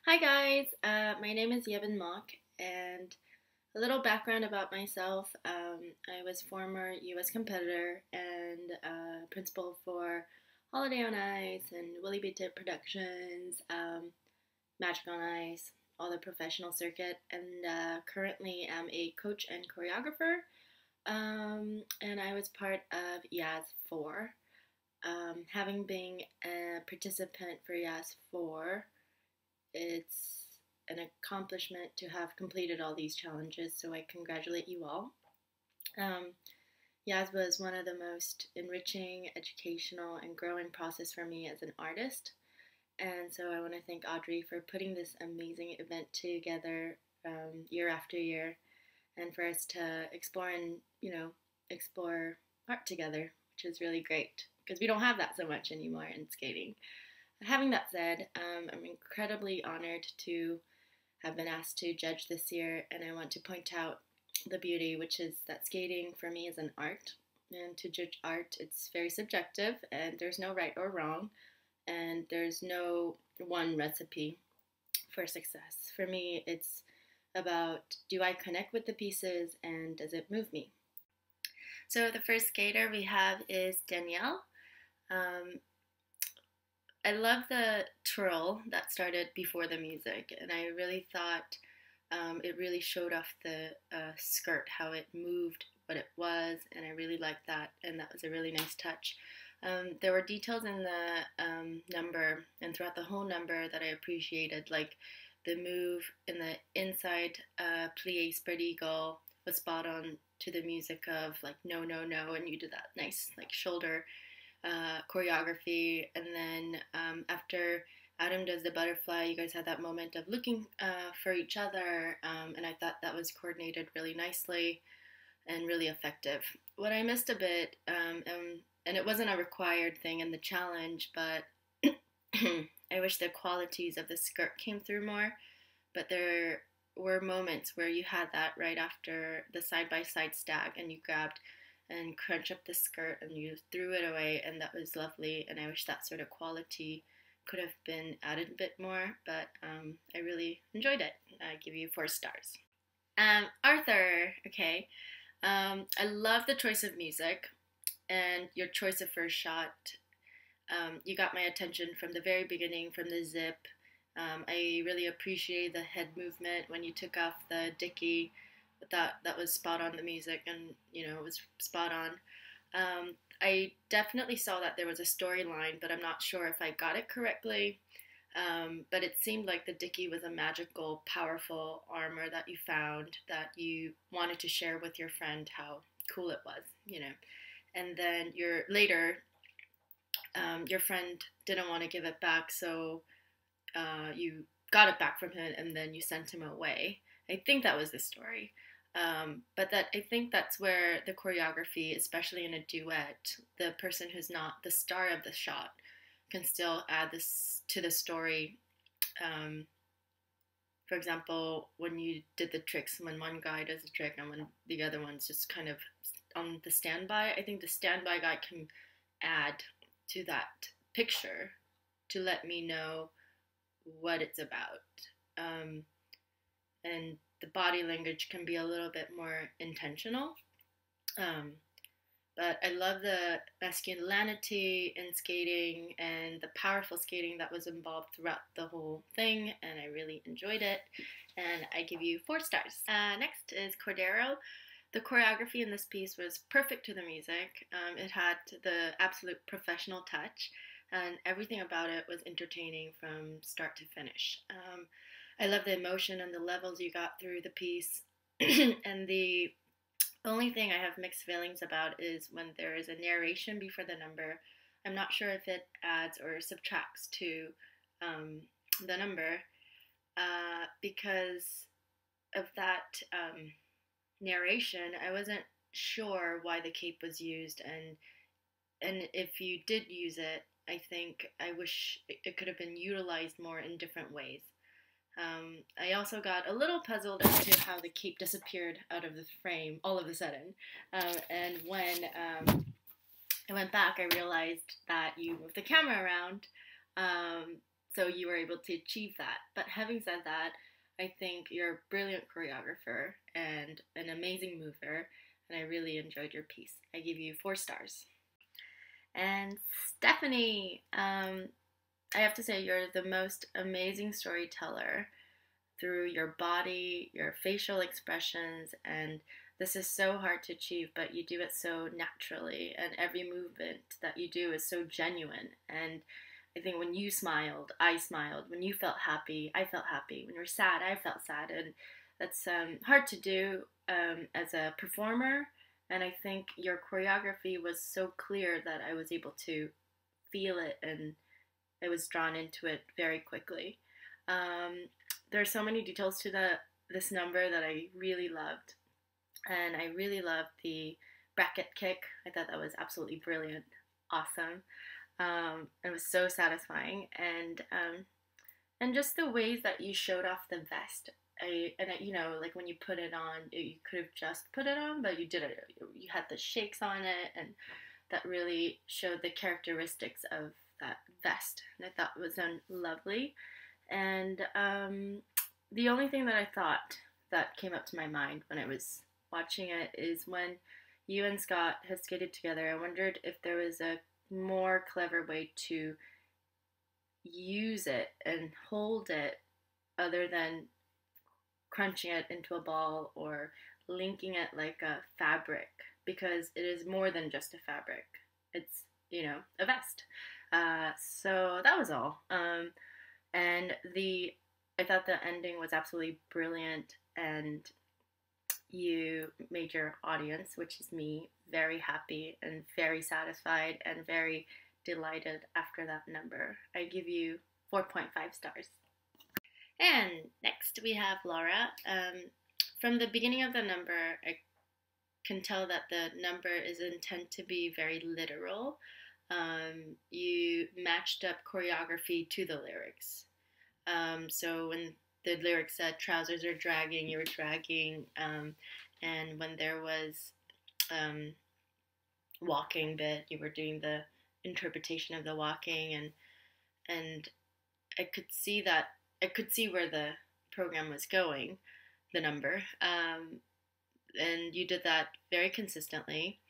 Hi guys, my name is Yebin Mok, and a little background about myself. I was former U.S. competitor and principal for Holiday on Ice and Willie B. Tip Productions, Magic on Ice, all the professional circuit, and currently am a coach and choreographer. And I was part of YAS4. Having been a participant for YAS4, it's an accomplishment to have completed all these challenges, so I congratulate you all. YAS was one of the most enriching, educational, and growing process for me as an artist. And so I want to thank Audrey for putting this amazing event together year after year, and for us to explore and explore art together, which is really great because we don't have that so much anymore in skating. Having that said, I'm incredibly honored to have been asked to judge this year, and I want to point out the beauty, which is that skating for me is an art, and to judge art, it's very subjective, and there's no right or wrong, and there's no one recipe for success. For me, it's about, do I connect with the pieces, and does it move me? So the first skater we have is Danielle. I love the twirl that started before the music, and I really thought it really showed off the skirt, how it moved, what it was, and I really liked that, and that was a really nice touch. There were details in the number and throughout the whole number that I appreciated, like the move in the inside plie spread eagle was spot on to the music of like no no no, and you did that nice like shoulder choreography, and then after Adam does the butterfly, you guys had that moment of looking for each other, and I thought that was coordinated really nicely and really effective. What I missed a bit, and it wasn't a required thing in the challenge, but I wish the qualities of the skirt came through more, but there were moments where you had that right after the side-by-side stag, and you grabbed and crunch up the skirt and you threw it away, and that was lovely, and I wish that sort of quality could have been added a bit more, but I really enjoyed it. I give you 4 stars. Arthur, okay. I love the choice of music and your choice of first shot. You got my attention from the very beginning, from the zip. I really appreciate the head movement when you took off the dicky. That was spot on, the music, and it was spot on. I definitely saw that there was a storyline, but I'm not sure if I got it correctly. But it seemed like the dicky was a magical, powerful armor that you found that you wanted to share with your friend how cool it was, And then your friend didn't want to give it back, so you got it back from him, and then you sent him away. I think that was the story. But I think that's where the choreography, especially in a duet, the person who's not the star of the shot can still add this to the story. For example, when you did the tricks, when one guy does a trick and when the other one's just kind of on the standby, I think the standby guy can add to that picture to let me know what it's about. And the body language can be a little bit more intentional. But I love the masculinity in skating and the powerful skating that was involved throughout the whole thing, and I really enjoyed it, and I give you 4 stars. Next is Cordero. The choreography in this piece was perfect to the music. It had the absolute professional touch, and everything about it was entertaining from start to finish. I love the emotion and the levels you got through the piece. And the only thing I have mixed feelings about is when there is a narration before the number. I'm not sure if it adds or subtracts to the number because of that narration. I wasn't sure why the cape was used, and if you did use it, I wish it could have been utilized more in different ways. I also got a little puzzled as to how the cape disappeared out of the frame all of a sudden. And when I went back, I realized that you moved the camera around. So you were able to achieve that. But having said that, I think you're a brilliant choreographer and an amazing mover, and I really enjoyed your piece. I give you 4 stars. And Stephanie, I have to say you're the most amazing storyteller through your body, your facial expressions, and this is so hard to achieve, but you do it so naturally, and every movement that you do is so genuine. And I think when you smiled, I smiled. When you felt happy, I felt happy. When you were sad, I felt sad. And that's hard to do as a performer. And I think your choreography was so clear that I was able to feel it, and I was drawn into it very quickly. There are so many details to this number that I really loved. And I really loved the bracket kick. I thought that was absolutely brilliant. Awesome. It was so satisfying. And just the ways that you showed off the vest. You know, like when you put it on, you could have just put it on, but you did it. You had the shakes on it, and that really showed the characteristics of that vest. And I thought it was lovely. And the only thing that I thought that came up to my mind when I was watching it is when you and Scott had skated together, I wondered if there was a more clever way to use it and hold it other than crunching it into a ball or linking it like a fabric, because it is more than just a fabric. It's, you know, a vest. So that was all. And I thought the ending was absolutely brilliant, and you made your audience, which is me, very happy and very satisfied and very delighted after that number. I give you 4.5 stars. And next we have Laura. From the beginning of the number, I can tell that the number is intended to be very literal. You matched up choreography to the lyrics. So when the lyrics said trousers are dragging, you were dragging, and when there was walking bit, you were doing the interpretation of the walking, and I could see where the program was going, the number, and you did that very consistently.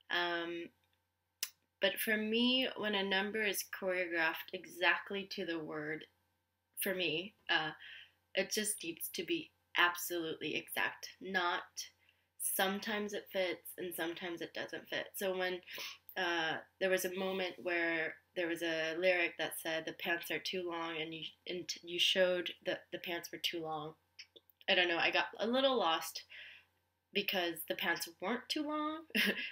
But for me, when a number is choreographed exactly to the word, for me, it just needs to be absolutely exact. Not sometimes it fits and sometimes it doesn't fit. So when there was a moment where there was a lyric that said the pants are too long, and you showed that the pants were too long. I don't know, I got a little lost because the pants weren't too long.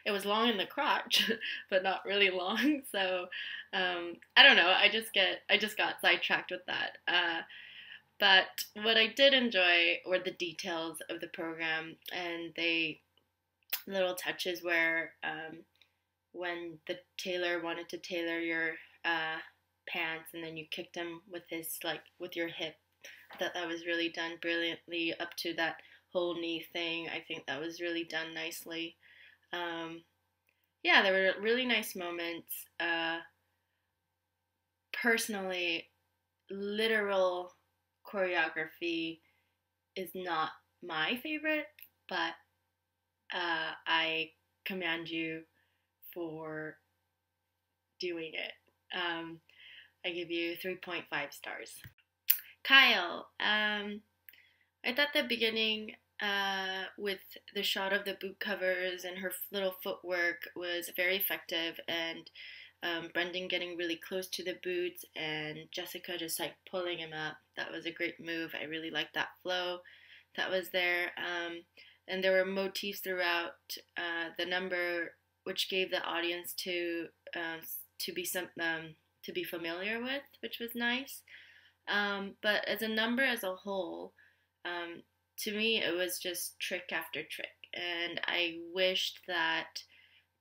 It was long in the crotch, but not really long. So I don't know. I just got sidetracked with that. But what I did enjoy were the details of the program, and the little touches where when the tailor wanted to tailor your pants, and then you kicked him with your hip. That was really done brilliantly, up to that whole knee thing. I think that was really done nicely. Yeah, there were really nice moments. Personally, literal choreography is not my favorite, but I commend you for doing it. I give you 3.5 stars. Kyle, I thought the beginning with the shot of the boot covers and her little footwork was very effective, and Brendan getting really close to the boots and Jessica just like pulling him up. That was a great move. I really liked that flow that was there. And there were motifs throughout the number which gave the audience to be familiar with, which was nice. But as a number as a whole, to me it was just trick after trick, and I wished that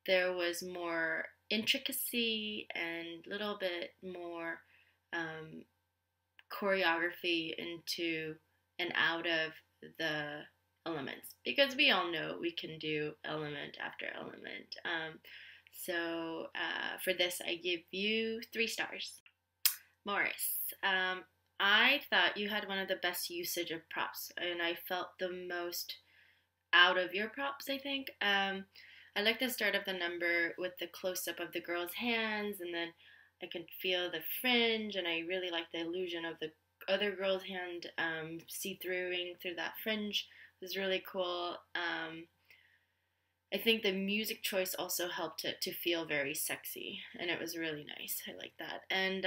there was more intricacy and a little bit more choreography into and out of the elements, because we all know we can do element after element. So for this, I give you 3 stars. Morris, I thought you had one of the best usage of props, and I felt the most out of your props, I think. I like the start of the number with the close up of the girl's hands, and then I can feel the fringe, and I really like the illusion of the other girl's hand see-throughing through that fringe. It was really cool. I think the music choice also helped it to feel very sexy, and it was really nice. I like that. And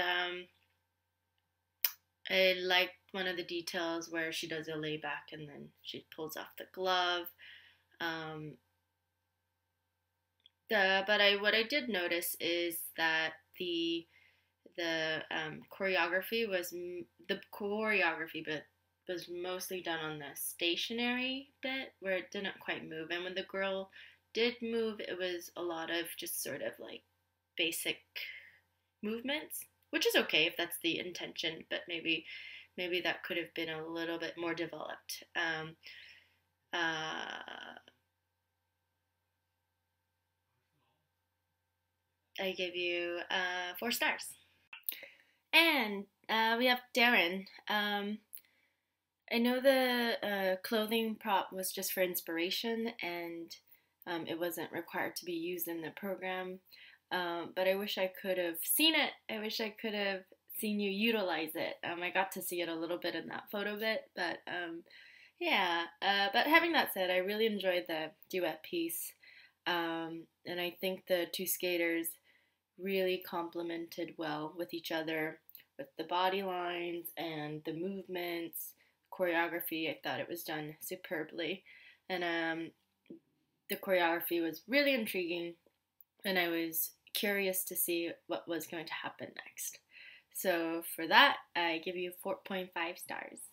I liked one of the details where she does a layback and then she pulls off the glove. Um, what I did notice is that the choreography but was mostly done on the stationary bit where it didn't quite move, and when the girl did move, it was a lot of just sort of like basic movements, which is okay if that's the intention, but maybe that could have been a little bit more developed. I give you 4 stars. And we have Darren. I know the clothing prop was just for inspiration, and it wasn't required to be used in the program. But I wish I could have seen it. I wish I could have seen you utilize it. I got to see it a little bit in that photo bit, but yeah. But having that said, I really enjoyed the duet piece, and I think the two skaters really complemented well with each other, with the body lines and the movements, choreography. I thought it was done superbly, and the choreography was really intriguing, and I was curious to see what was going to happen next. So for that, I give you 4.5 stars.